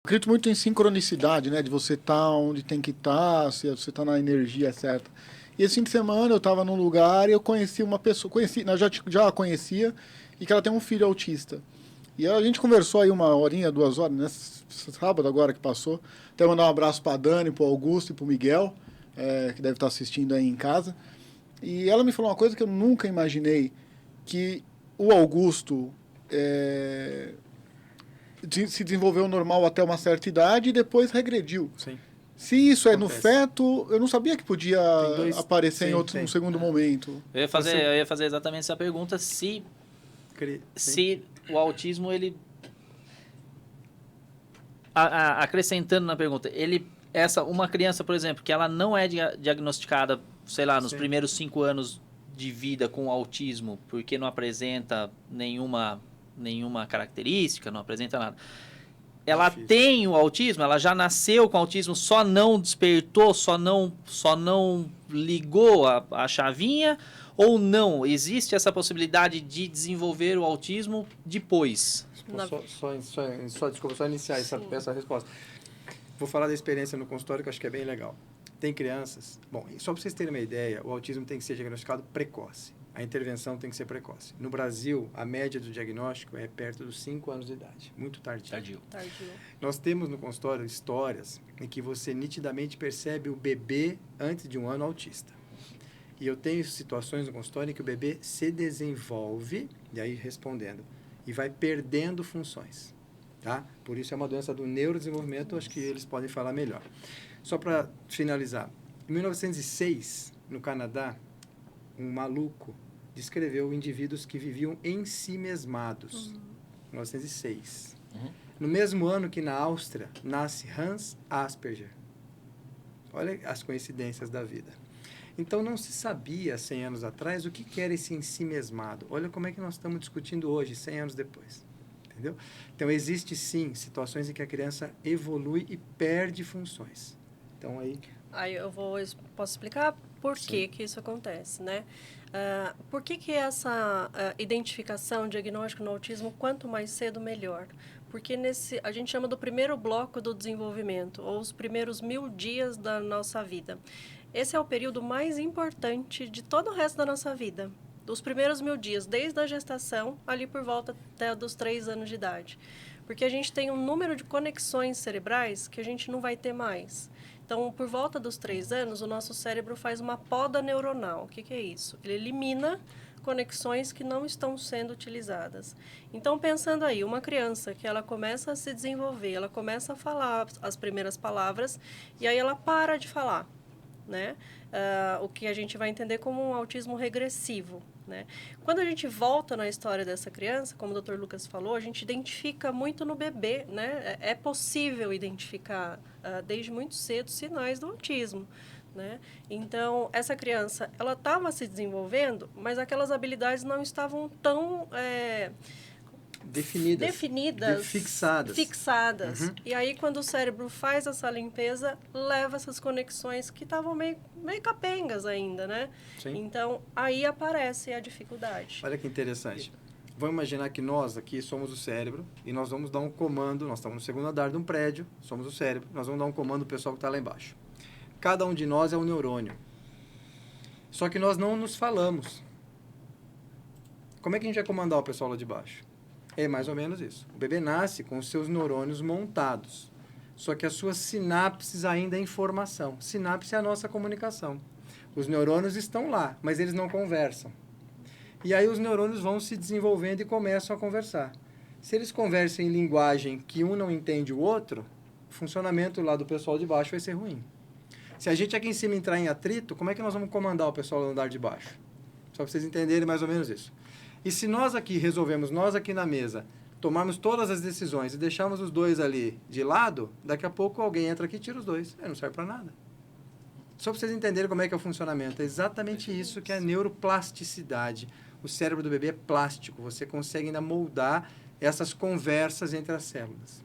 Acredito muito em sincronicidade, né? De você estar onde tem que estar, se você está na energia certa. E esse fim de semana eu estava num lugar e eu conheci uma pessoa, eu já a conhecia, e que ela tem um filho autista. E a gente conversou aí 1 horinha, 2 horas, nesse sábado agora que passou. Até mandar um abraço para a Dani, para o Augusto e para o Miguel, que deve estar assistindo aí em casa. E ela me falou uma coisa que eu nunca imaginei, que o Augusto se desenvolveu normal até uma certa idade e depois regrediu. Sim. Se isso é no Acontece. feto, eu não sabia que podia aparecer em Sim. um segundo momento. Eu ia fazer exatamente essa pergunta, se o autismo, ele... acrescentando na pergunta, uma criança, por exemplo, que ela não é diagnosticada, sei lá, nos primeiros 5 anos de vida com autismo, porque não apresenta nenhuma característica, não apresenta nada. Ela tem o autismo, ela já nasceu com autismo, só não despertou, só não ligou a chavinha, ou não? Existe essa possibilidade de desenvolver o autismo depois? Desculpa, só iniciar essa resposta. Vou falar da experiência no consultório, que eu acho que é bem legal. Tem crianças... Bom, só para vocês terem uma ideia, o autismo tem que ser diagnosticado precoce. A intervenção tem que ser precoce. No Brasil, a média do diagnóstico é perto dos 5 anos de idade. Muito tardio. Nós temos no consultório histórias em que você nitidamente percebe o bebê antes de 1 ano autista. E eu tenho situações no consultório em que o bebê se desenvolve, e aí respondendo, e vai perdendo funções. Tá? Por isso é uma doença do neurodesenvolvimento, acho que eles podem falar melhor. Só para finalizar, em 1906, no Canadá, um maluco descreveu indivíduos que viviam em si mesmados. 1906. No mesmo ano que na Áustria, nasce Hans Asperger. Olha as coincidências da vida. Então, não se sabia, 100 anos atrás, o que era esse em si mesmado. Olha como é que nós estamos discutindo hoje, 100 anos depois. Entendeu? Então, existe sim situações em que a criança evolui e perde funções. Então, aí posso explicar por que isso acontece, né? Por que essa identificação, diagnóstico no autismo, quanto mais cedo, melhor? Porque a gente chama do primeiro bloco do desenvolvimento, ou os primeiros 1000 dias da nossa vida. Esse é o período mais importante de todo o resto da nossa vida. Dos primeiros 1000 dias, desde a gestação, ali por volta até dos 3 anos de idade. Porque a gente tem um número de conexões cerebrais que a gente não vai ter mais. Então, por volta dos 3 anos, o nosso cérebro faz uma poda neuronal. O que é isso? Ele elimina conexões que não estão sendo utilizadas. Então, pensando aí, uma criança que ela começa a se desenvolver, ela começa a falar as primeiras palavras e aí ela para de falar, né? O que a gente vai entender como um autismo regressivo. Né? Quando a gente volta na história dessa criança, como o Dr. Lucas falou, a gente identifica muito no bebê, né? É possível identificar desde muito cedo sinais do autismo, né? Então, essa criança, ela estava se desenvolvendo, mas aquelas habilidades não estavam tão definidas, fixadas. E aí, quando o cérebro faz essa limpeza, leva essas conexões que estavam meio capengas ainda, né? Sim. Então, aí aparece a dificuldade. Olha que interessante. Vamos imaginar que nós aqui somos o cérebro e nós vamos dar um comando, nós estamos no 2º andar de um prédio, somos o cérebro, nós vamos dar um comando ao pessoal que está lá embaixo. Cada um de nós é um neurônio. Só que nós não nos falamos. Como é que a gente vai comandar o pessoal lá de baixo? É mais ou menos isso. O bebê nasce com os seus neurônios montados. Só que as suas sinapses ainda é informação. Sinapse é a nossa comunicação. Os neurônios estão lá, mas eles não conversam. E aí os neurônios vão se desenvolvendo e começam a conversar. Se eles conversam em linguagem que um não entende o outro, o funcionamento lá do pessoal de baixo vai ser ruim. Se a gente aqui em cima entrar em atrito, como é que nós vamos comandar o pessoal do andar de baixo? Só para vocês entenderem mais ou menos isso. E se nós aqui resolvemos, nós aqui na mesa, tomarmos todas as decisões e deixarmos os dois ali de lado, daqui a pouco alguém entra aqui e tira os dois. Não serve para nada. Só para vocês entenderem como é que é o funcionamento. É exatamente isso que é a neuroplasticidade. O cérebro do bebê é plástico. Você consegue ainda moldar essas conversas entre as células.